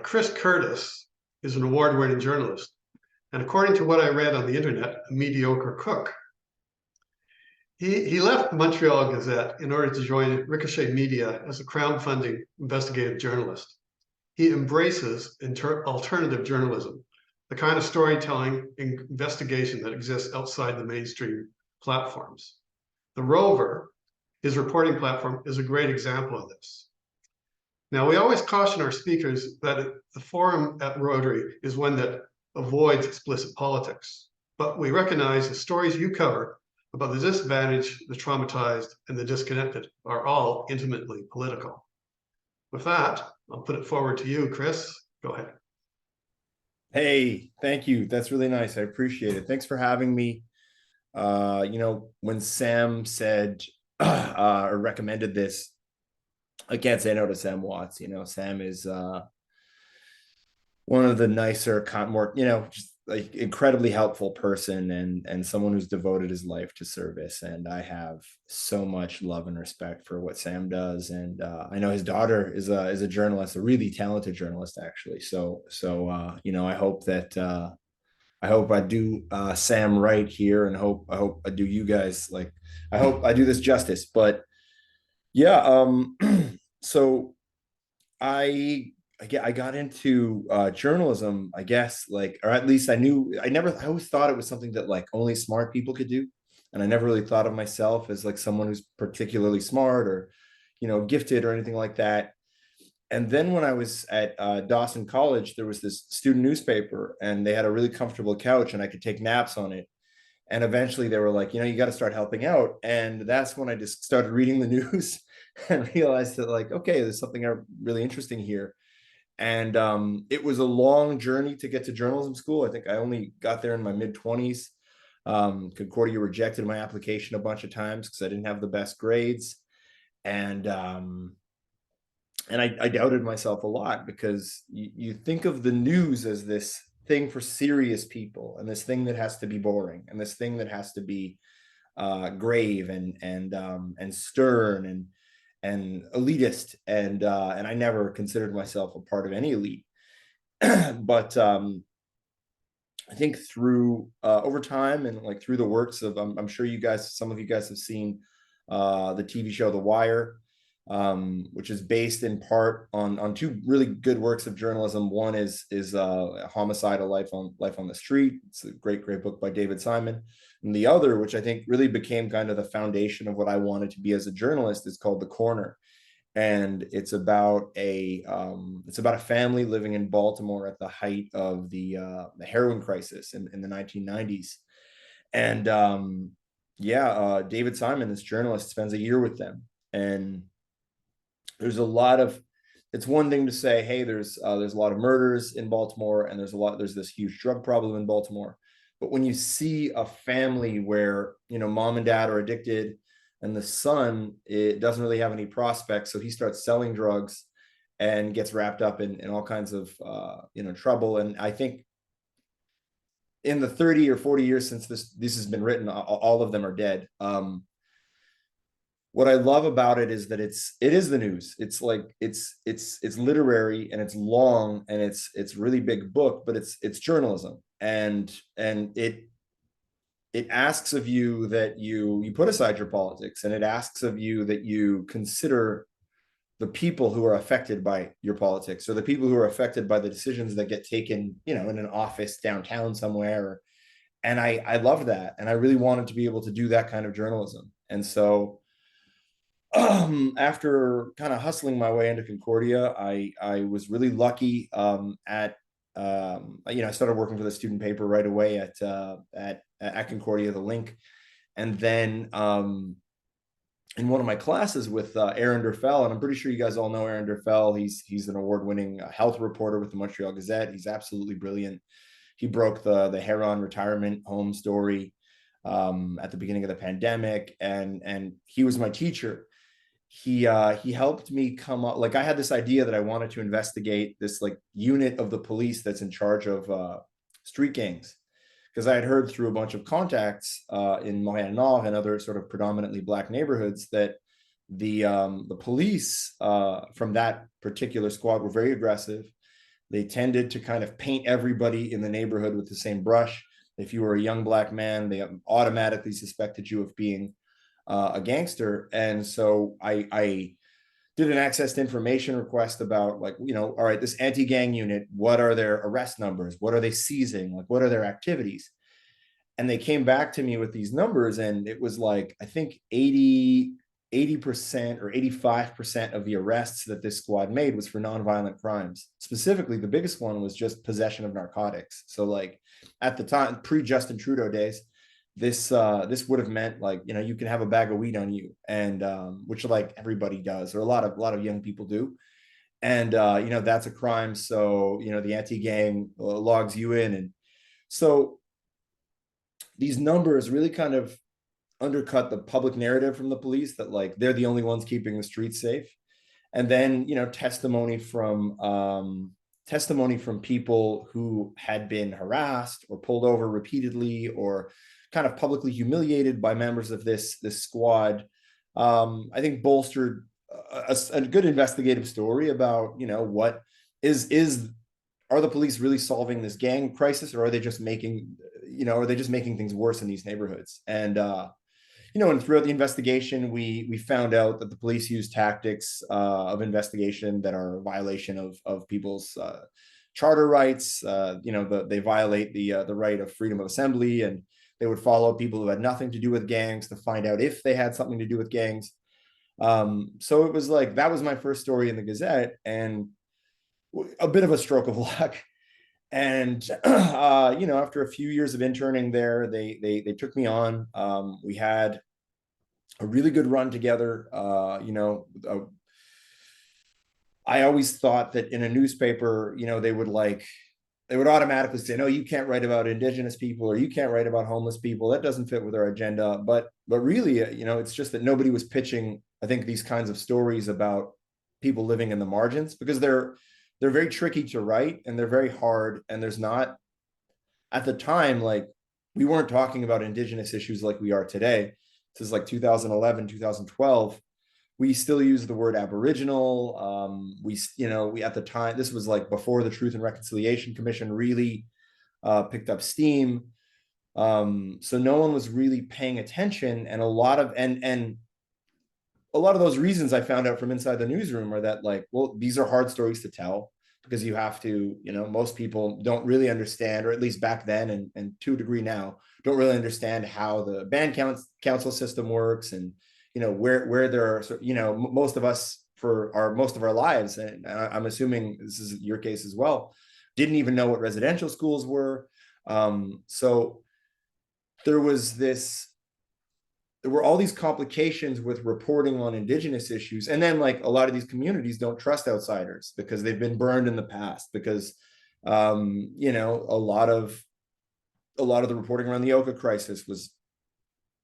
Chris Curtis is an award-winning journalist, and according to what I read on the internet, a mediocre cook. He left the Montreal Gazette in order to join Ricochet Media as a crowdfunding investigative journalist. He embraces alternative journalism, the kind of storytelling and investigation that exists outside the mainstream platforms. The Rover, his reporting platform, is a great example of this. Now, we always caution our speakers that the forum at Rotary is one that avoids explicit politics, but we recognize the stories you cover about the disadvantaged, the traumatized, and the disconnected are all intimately political. With that, I'll put it forward to you, Chris. Go ahead. Hey, thank you. That's really nice. I appreciate it. Thanks for having me. When Sam said or recommended this, I can't say no to Sam Watts. Sam is one of the nicer, more, just like incredibly helpful person and someone who's devoted his life to service. And I have so much love and respect for what Sam does. And I know his daughter is a journalist, a really talented journalist, actually. So I hope that I hope I do Sam right here, and I hope I do you guys like. I hope I do this justice. But yeah, so I I got into journalism, I guess, like, or at least I always thought it was something that like only smart people could do. And I never really thought of myself as like someone who's particularly smart or, gifted or anything like that. And then when I was at Dawson College, there was this student newspaper and they had a really comfortable couch and I could take naps on it. And eventually they were like, you got to start helping out. And that's when I just started reading the news and realized that like, okay, there's something really interesting here. And it was a long journey to get to journalism school. I think I only got there in my mid-20s. Concordia rejected my application a bunch of times because I didn't have the best grades. And I doubted myself a lot because you think of the news as this thing for serious people and this thing that has to be boring and this thing that has to be grave and stern and elitist, and I never considered myself a part of any elite. But I think through over time and like through the works of I'm sure some of you guys have seen the TV show The Wire, which is based in part on two really good works of journalism. One is Homicide: A Life on the Street. It's a great book by David Simon. And the other, which I think really became kind of the foundation of what I wanted to be as a journalist, is called The Corner. And it's about a family living in Baltimore at the height of the heroin crisis in the 1990s. And David Simon, this journalist, spends a year with them. And there's a lot of, it's one thing to say, hey, there's a lot of murders in Baltimore and there's this huge drug problem in Baltimore. But when you see a family where, mom and dad are addicted and the son, it doesn't really have any prospects, so he starts selling drugs and gets wrapped up in all kinds of trouble. And I think in the 30 or 40 years since this has been written, all of them are dead. What I love about it is that it is the news. It's like it's literary and it's long and it's really big book, but it's journalism, and it asks of you that you put aside your politics, and it asks of you that you consider the people who are affected by your politics, or the people who are affected by the decisions that get taken, in an office downtown somewhere. And I love that, and I really wanted to be able to do that kind of journalism. And so after kind of hustling my way into Concordia, I was really lucky I started working for the student paper right away at Concordia, the Link. And then in one of my classes with Aaron Derfell, and I'm pretty sure you guys all know Aaron Derfell. He's an award-winning health reporter with the Montreal Gazette. He's absolutely brilliant. He broke the Heron retirement home story at the beginning of the pandemic, and he was my teacher. He helped me come up, like I had this idea that I wanted to investigate this like unit of the police that's in charge of street gangs, because I had heard through a bunch of contacts in Montréal Nord and other sort of predominantly Black neighborhoods that the police from that particular squad were very aggressive. They tended to kind of paint everybody in the neighborhood with the same brush. If you were a young black man, they automatically suspected you of being a gangster. And so I did an access to information request about, like, all right, this anti-gang unit, what are their arrest numbers? What are they seizing? Like, what are their activities? And they came back to me with these numbers, and it was like, I think 80% or 85% of the arrests that this squad made was for nonviolent crimes. Specifically, the biggest one was just possession of narcotics. So like at the time, pre-Justin Trudeau days, this would have meant, like, you can have a bag of weed on you, and which, like, everybody does, or a lot of young people do. And that's a crime. So the anti-gang logs you in. And so these numbers really kind of undercut the public narrative from the police that, like, they're the only ones keeping the streets safe. And then testimony from people who had been harassed or pulled over repeatedly or kind of publicly humiliated by members of this squad, I think bolstered a good investigative story about, what is are the police really solving this gang crisis, or are they just making things worse in these neighborhoods? And and throughout the investigation, we found out that the police use tactics of investigation that are a violation of people's charter rights. They violate the right of freedom of assembly, and they would follow people who had nothing to do with gangs to find out if they had something to do with gangs. So it was like, that was my first story in the Gazette, and a bit of a stroke of luck. And after a few years of interning there, they took me on. We had a really good run together. I always thought that in a newspaper, they would automatically say, no, you can't write about Indigenous people, or you can't write about homeless people. That doesn't fit with our agenda. But really, it's just that nobody was pitching, I think, these kinds of stories about people living in the margins, because they're very tricky to write, and they're very hard. And there's not, at the time, like, we weren't talking about Indigenous issues like we are today. This is like 2011, 2012. We still use the word Aboriginal. We at the time, this was like before the Truth and Reconciliation Commission really picked up steam. So no one was really paying attention, and a lot of those reasons I found out from inside the newsroom are that, like, well, these are hard stories to tell, because you have to, most people don't really understand, or at least back then, and to a degree now, don't really understand how the band council system works, and where there are, most of us, for most of our lives, and I'm assuming this is your case as well, didn't even know what residential schools were. So there were all these complications with reporting on Indigenous issues. And then, like, a lot of these communities don't trust outsiders because they've been burned in the past, because a lot of the reporting around the Oka crisis was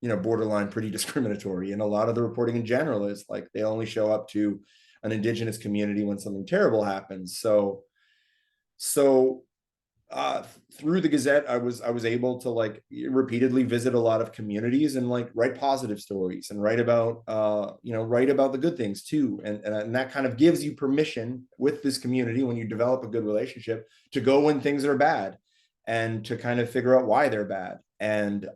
borderline pretty discriminatory, and a lot of the reporting in general is like, they only show up to an Indigenous community when something terrible happens. So through the Gazette, I was able to, like, repeatedly visit a lot of communities and, like, write positive stories, and write about the good things too. And that kind of gives you permission with this community, when you develop a good relationship, to go when things are bad, and to kind of figure out why they're bad. And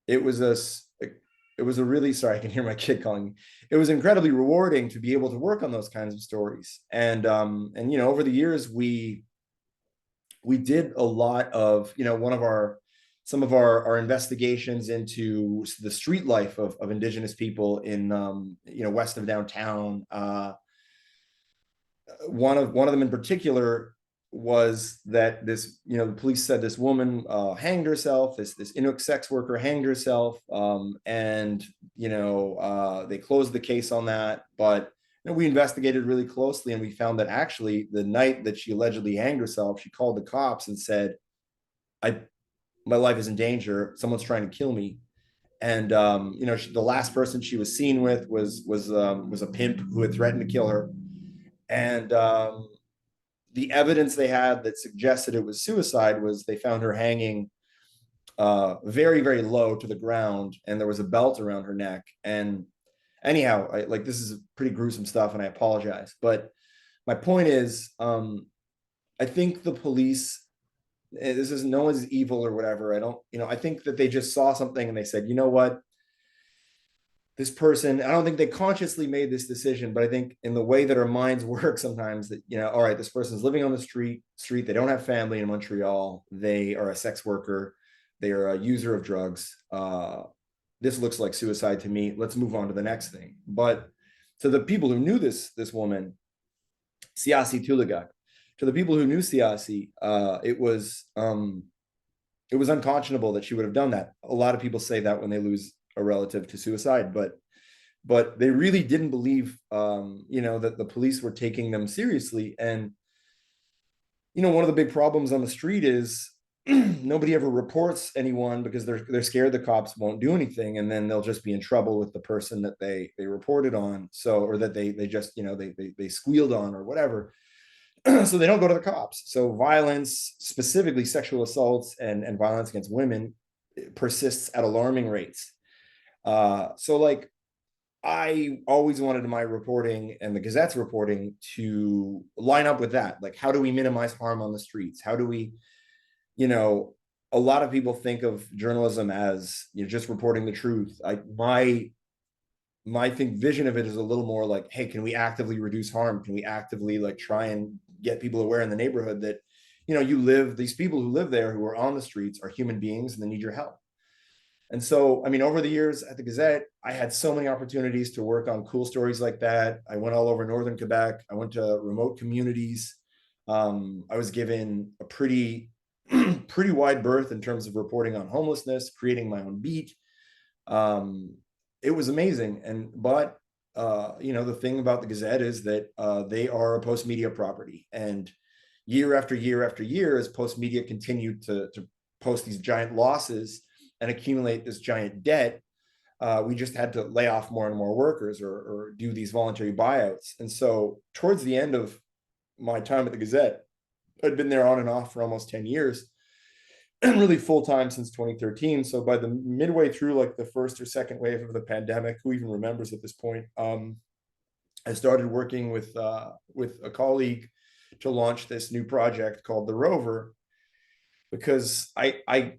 it was a really, sorry, I can hear my kid calling me. It was incredibly rewarding to be able to work on those kinds of stories. And over the years, we did a lot of, some of our investigations into the street life of Indigenous people in, west of downtown. One of them in particular was that the police said this woman hanged herself, this Inuk sex worker hanged herself, and they closed the case on that. But we investigated really closely, and we found that actually the night that she allegedly hanged herself, she called the cops and said, my life is in danger, someone's trying to kill me. And the last person she was seen with was a pimp who had threatened to kill her. And the evidence they had that suggested it was suicide was, they found her hanging very, very low to the ground, and there was a belt around her neck. And anyhow, this is pretty gruesome stuff, and I apologize, but my point is, I think the police, this is, no one's evil or whatever. I don't, I think that they just saw something and they said, you know what, this person, I don't think they consciously made this decision, but I think in the way that our minds work sometimes, that, all right, this person's living on the street, they don't have family in Montreal, they are a sex worker, they are a user of drugs. This looks like suicide to me. Let's move on to the next thing. But to the people who knew this woman, Siasi Tulagak, to the people who knew Siasi, it was unconscionable that she would have done that. A lot of people say that when they lose a relative to suicide, but they really didn't believe, that the police were taking them seriously. And one of the big problems on the street is nobody ever reports anyone because they're scared the cops won't do anything, and then they'll just be in trouble with the person that they reported on, so, or that they just they squealed on or whatever. So they don't go to the cops. So violence, specifically sexual assaults and violence against women, persists at alarming rates. So like, I always wanted my reporting and the Gazette's reporting to line up with that. Like, how do we minimize harm on the streets? How do we, a lot of people think of journalism as, just reporting the truth. My vision of it is a little more like, hey, can we actively reduce harm? Can we actively like try and get people aware in the neighborhood that, these people who live there, who are on the streets, are human beings and they need your help. And so, I mean, over the years at the Gazette, I had so many opportunities to work on cool stories like that. I went all over northern Quebec. I went to remote communities. I was given a pretty wide berth in terms of reporting on homelessness, creating my own beat. It was amazing. But the thing about the Gazette is that they are a post media property, and year after year after year, as post media continued to post these giant losses and accumulate this giant debt, we just had to lay off more and more workers, or do these voluntary buyouts. And so towards the end of my time at the Gazette, I'd been there on and off for almost 10 years, and really full time since 2013. So by the midway through like the first or second wave of the pandemic, who even remembers at this point, I started working with a colleague to launch this new project called the Rover, because I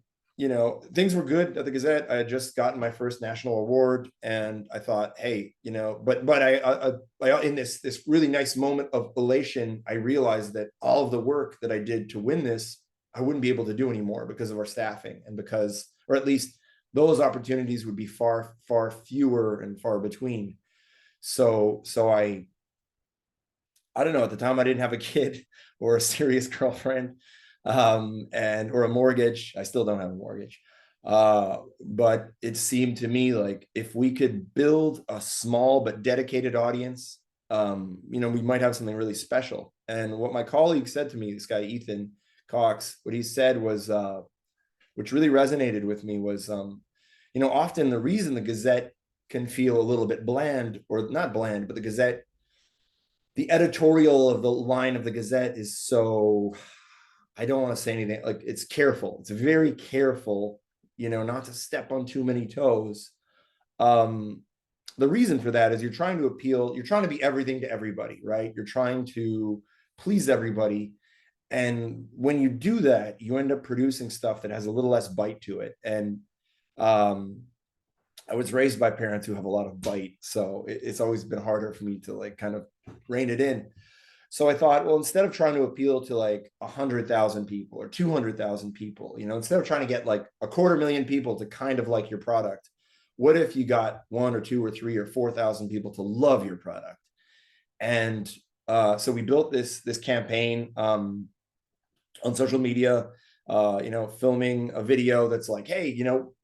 things were good at the Gazette. I had just gotten my first national award, and I thought, hey, but I in this really nice moment of elation, I realized that all of the work that I did to win this, I wouldn't be able to do anymore because of our staffing, and because, or at least those opportunities would be far, far fewer and far between. So I don't know, at the time I didn't have a kid or a serious girlfriend, or a mortgage. I still don't have a mortgage. But it seemed to me like if we could build a small but dedicated audience, we might have something really special. And what my colleague said to me, this guy, Ethan Cox, what he said was, which really resonated with me, was, often the reason the Gazette can feel a little bit bland, or not bland, but the editorial of the line of the Gazette is so, I don't want to say anything, like, it's careful. It's very careful, not to step on too many toes. The reason for that is you're trying to be everything to everybody, right? You're trying to please everybody. And when you do that, you end up producing stuff that has a little less bite to it. And I was raised by parents who have a lot of bite, so it's always been harder for me to like kind of rein it in. So I thought, well, instead of trying to appeal to like 100,000 people or 200,000 people, instead of trying to get like 250,000 people to kind of like your product, what if you got 1 or 2 or 3 or 4,000 people to love your product? And so we built this campaign on social media, filming a video that's like, hey,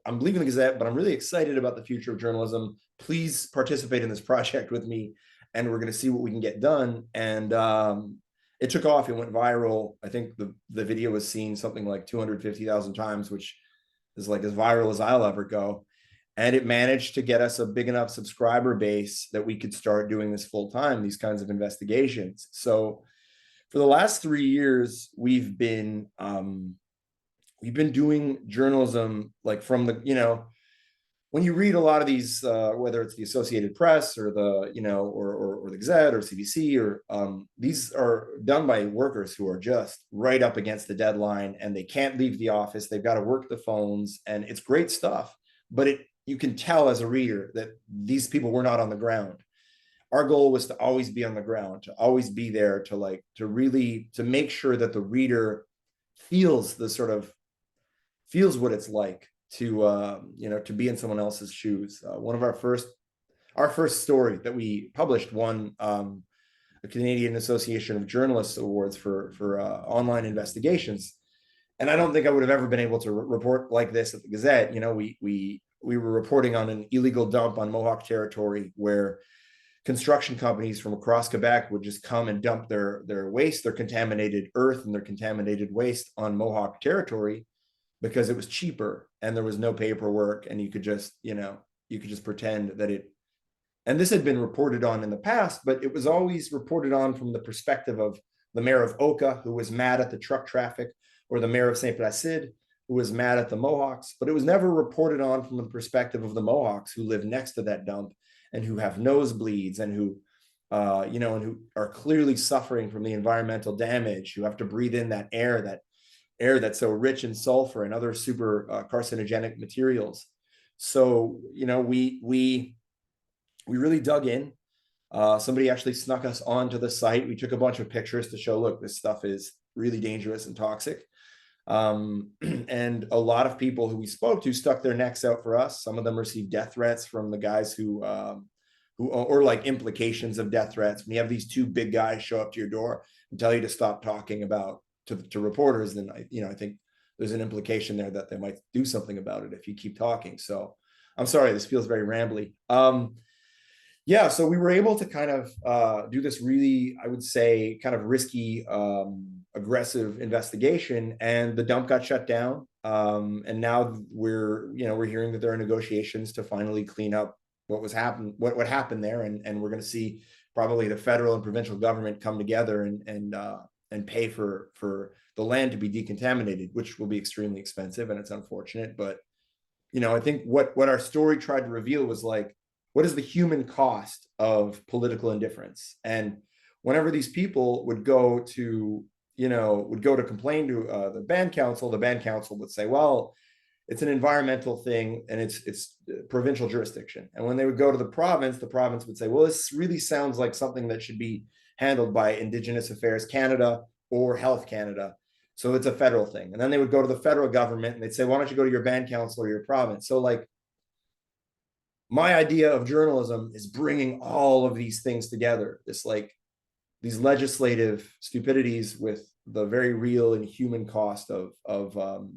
I'm leaving the Gazette, but I'm really excited about the future of journalism. Please participate in this project with me, and we're going to see what we can get done. And it took off. It went viral. I think the video was seen something like 250,000 times, which is like as viral as I'll ever go. And it managed to get us a big enough subscriber base that we could start doing this full time, these kinds of investigations. So for the last 3 years, we've been doing journalism, like from the, when you read a lot of these, whether it's the Associated Press or the, or the Gazette or CBC, or these are done by workers who are just right up against the deadline and they can't leave the office. They've got to work the phones, and it's great stuff. But you can tell as a reader that these people were not on the ground. Our goal was to always be on the ground, to always be there, to make sure that the reader feels feels what it's like to be in someone else's shoes. One of our first story that we published won the Canadian Association of Journalists Awards for online investigations, and I don't think I would have ever been able to report like this at the Gazette. We were reporting on an illegal dump on Mohawk territory where construction companies from across Quebec would just come and dump their waste, their contaminated earth and their contaminated waste on Mohawk territory because it was cheaper and there was no paperwork, and you could just pretend that it. And this had been reported on in the past, but it was always reported on from the perspective of the mayor of Oka, who was mad at the truck traffic, or the mayor of Saint Placide, who was mad at the Mohawks. But it was never reported on from the perspective of the Mohawks, who live next to that dump and who have nosebleeds and who, and who are clearly suffering from the environmental damage, who have to breathe in that air that's so rich in sulfur and other super carcinogenic materials. So, we really dug in. Somebody actually snuck us onto the site. We took a bunch of pictures to show, look, this stuff is really dangerous and toxic. And a lot of people who we spoke to stuck their necks out for us. Some of them received death threats from the guys or like implications of death threats. When you have these two big guys show up to your door and tell you to stop talking about to reporters, then I think there's an implication there that they might do something about it if you keep talking. So I'm sorry, this feels very rambly. Yeah, so we were able to kind of do this really, I would say, kind of risky, aggressive investigation, and the dump got shut down. And now we're hearing that there are negotiations to finally clean up what happened there, and we're going to see probably the federal and provincial government come together and pay for the land to be decontaminated, which will be extremely expensive, and it's unfortunate. But I think what our story tried to reveal was like, what is the human cost of political indifference? And whenever these people would go to complain to the band council would say, well, it's an environmental thing and it's provincial jurisdiction. And when they would go to the province would say, well, this really sounds like something that should be handled by Indigenous Affairs Canada or Health Canada. So it's a federal thing. And then they would go to the federal government and they'd say, why don't you go to your band council or your province? So like, my idea of journalism is bringing all of these things together. These legislative stupidities with the very real and human cost of all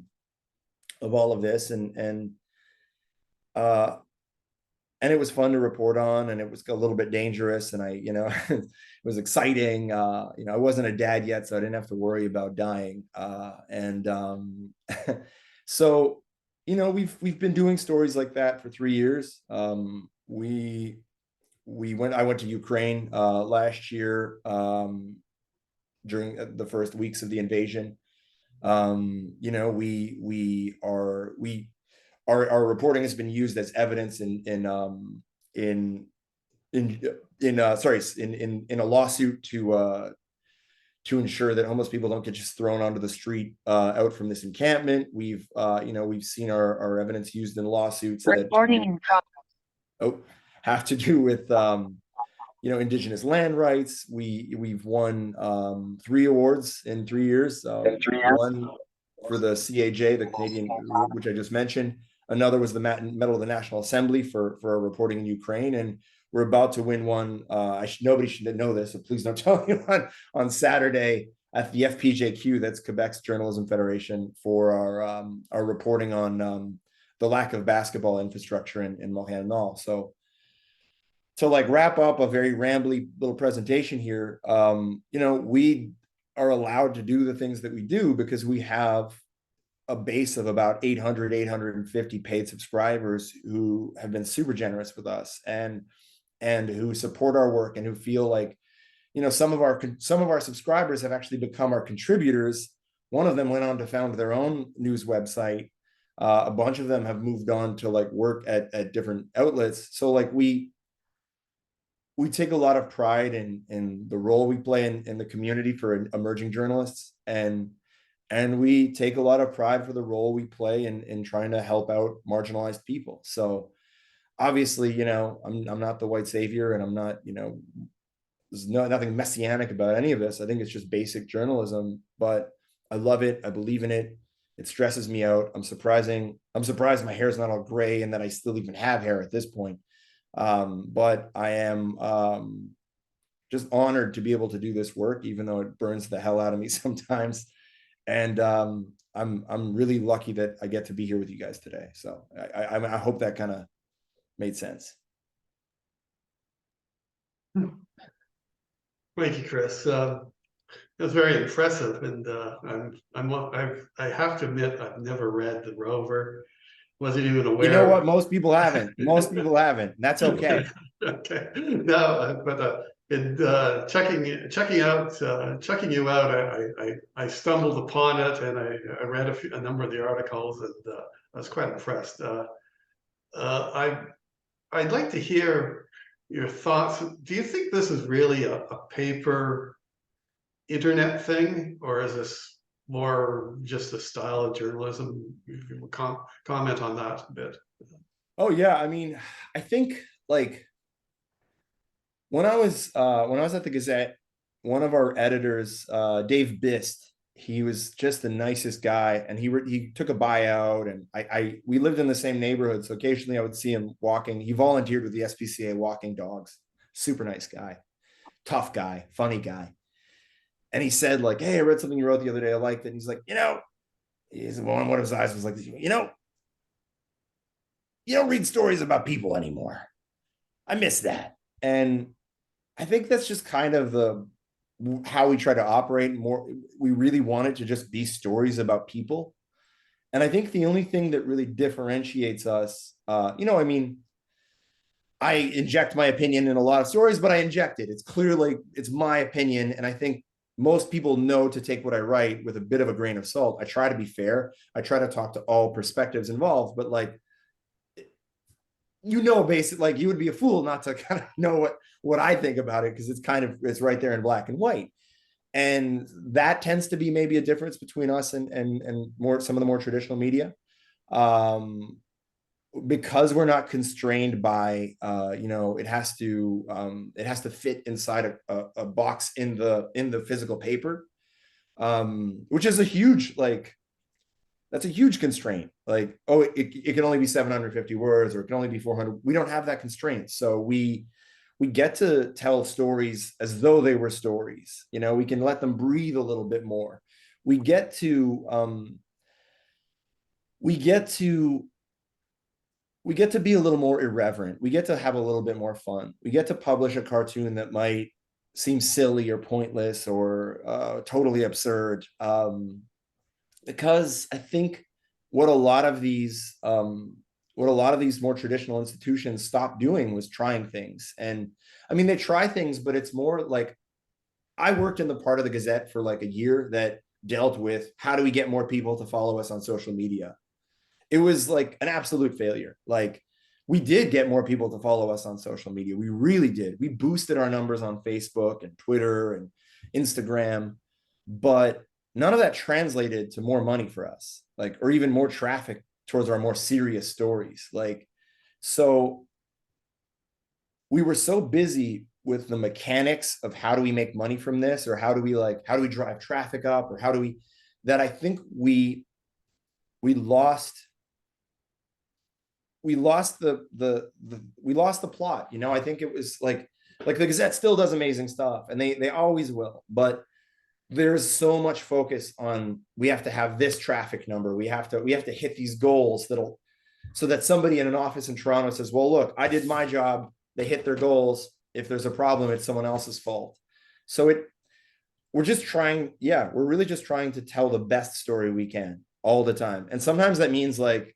of this, and it was fun to report on, and it was a little bit dangerous, and it was exciting. I wasn't a dad yet, so I didn't have to worry about dying. So we've been doing stories like that for 3 years. I went to Ukraine last year during the first weeks of the invasion. Our reporting has been used as evidence in a lawsuit to ensure that homeless people don't get just thrown onto the street out from this encampment. We've seen our evidence used in lawsuits that have to do with Indigenous land rights. We've won 3 awards in 3 years. One for the CAJ, the Canadian, which I just mentioned. Another was the Medal of the National Assembly for our reporting in Ukraine, and we're about to win one. Nobody should know this, so please don't tell anyone. On Saturday at the FPJQ, that's Quebec's Journalism Federation, for our reporting on the lack of basketball infrastructure in Montréal. So to wrap up a very rambly little presentation here, we are allowed to do the things that we do because we have a base of about 850 paid subscribers who have been super generous with us and who support our work, and who feel like, some of our subscribers have actually become our contributors. One of them went on to found their own news website. A bunch of them have moved on to like work at different outlets. So like we take a lot of pride in the role we play in the community for emerging journalists, and we take a lot of pride for the role we play in trying to help out marginalized people. So obviously, I'm not the white savior, and I'm not, there's nothing messianic about any of this. I think it's just basic journalism, but I love it. I believe in it. It stresses me out. I'm surprised my hair is not all gray and that I still even have hair at this point. But I am just honored to be able to do this work, even though it burns the hell out of me sometimes. And I'm really lucky that I get to be here with you guys today. So I hope that kind of made sense. Thank you, Chris. That's very impressive, and I have to admit I've never read the Rover. Wasn't even aware. You know what? Most people haven't. Most people haven't. That's okay. Okay. No, but checking you out, I stumbled upon it, and I read a number of the articles, and I was quite impressed. I'd like to hear your thoughts. Do you think this is really a paper internet thing, or is this more just a style of journalism? Comment on that a bit. Oh yeah, I mean, I think like when I was at the Gazette, one of our editors, Dave Bist, he was just the nicest guy, and he took a buyout, and we lived in the same neighborhood, so occasionally I would see him walking. He volunteered with the SPCA walking dogs. Super nice guy, tough guy, funny guy. And he said like, "Hey, I read something you wrote the other day. I liked it." And he's like, one of his eyes was like, you don't read stories about people anymore. I miss that. And I think that's just kind of how we try to operate more. We really want it to just be stories about people. And I think the only thing that really differentiates us, I mean, I inject my opinion in a lot of stories, but I inject it. It's clearly, it's my opinion. And I think most people know to take what I write with a bit of a grain of salt. I try to be fair. I try to talk to all perspectives involved, but like, basically, like you would be a fool not to kind of know what I think about it, because it's right there in black and white. And that tends to be maybe a difference between us and more some of the more traditional media, because we're not constrained by it has to fit inside a box in the physical paper, which is a huge that's a huge constraint. Like, oh, it can only be 750 words, or it can only be 400. We don't have that constraint. So we get to tell stories as though they were stories. We can let them breathe a little bit more. We get to be a little more irreverent. We get to have a little bit more fun. We get to publish a cartoon that might seem silly or pointless or totally absurd. Because I think what a lot of these more traditional institutions stopped doing was trying things. And I mean, they try things, but it's more like, I worked in the part of the Gazette for like a year that dealt with how do we get more people to follow us on social media. It was like an absolute failure. Like, we did get more people to follow us on social media. We really did. We boosted our numbers on Facebook and Twitter and Instagram, but none of that translated to more money for us, like, or even more traffic towards our more serious stories. Like, so we were so busy with the mechanics of how do we make money from this, or how do we drive traffic up, or that I think we lost the plot. I think it was like the Gazette still does amazing stuff, and they always will, but there's so much focus on, we have to have this traffic number, we have to hit these goals so that somebody in an office in Toronto says, well, look, I did my job, they hit their goals. If there's a problem, it's someone else's fault. So we're really just trying to tell the best story we can all the time. And sometimes that means like,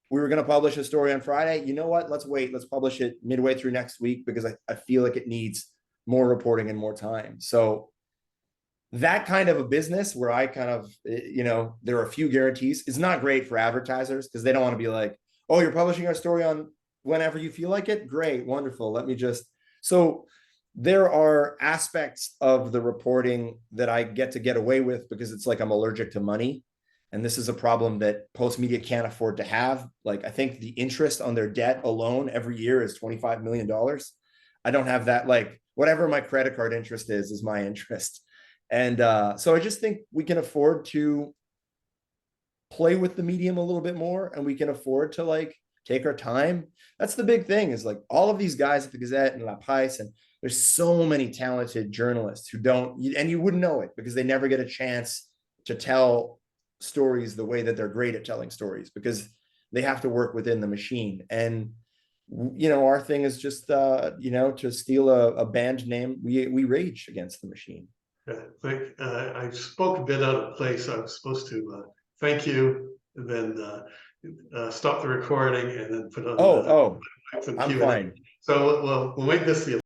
we were going to publish a story on Friday. You know what? Let's wait. Let's publish it midway through next week, because I feel like it needs more reporting and more time. So that kind of a business where I kind of, there are a few guarantees, is not great for advertisers because they don't want to be like, oh, you're publishing our story on whenever you feel like it. Great, wonderful. Let me just. So there are aspects of the reporting that I get to get away with because it's like I'm allergic to money. And this is a problem that Postmedia can't afford to have. Like, I think the interest on their debt alone every year is $25 million. I don't have that. Like, whatever my credit card interest is my interest. And so I just think we can afford to play with the medium a little bit more, and we can afford to like take our time. That's the big thing, is like all of these guys at the Gazette and La Pais, and there's so many talented journalists who don't, and you wouldn't know it because they never get a chance to tell stories the way that they're great at telling stories because they have to work within the machine. And our thing is just to steal a band name, we rage against the machine. I spoke a bit out of place. I was supposed to thank you and then stop the recording and then put on Oh, I'm Q&A. fine. So we'll make this the